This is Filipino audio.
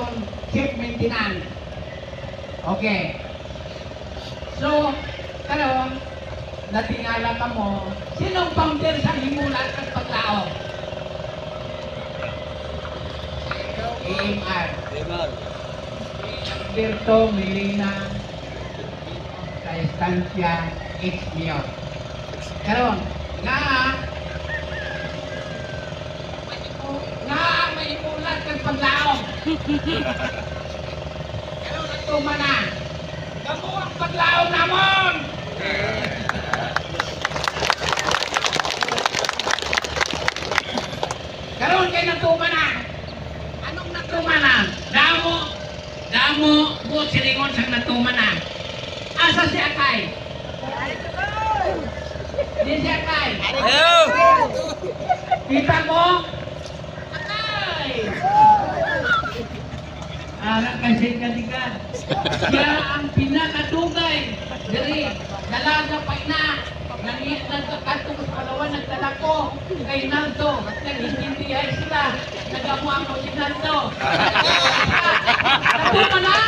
akong chief maintenance. Okay. So, karon natingala ka mo, sinong founder sa himulat at paglaog? AMR. Alberto Melina sa Estancia X Mayor. Karon, may himulat at paglaog. Karon nagtuma na. Kamu ang paglaog namon! Karon kay nagtuma na. Anong nagtuma na? Damo, buot silingon sang nagtuma na. Asa si Akay? Di si Akay. Kita mo? Akay! Anak kasi katigan. Siya ang pinakadugay. Dari, dalaga pa na. Nagkakatong sa Palawan, nagdala ko kay Naldo. Nag-intindihan sila. Nagawa ko si Naldo. Nagtuma na?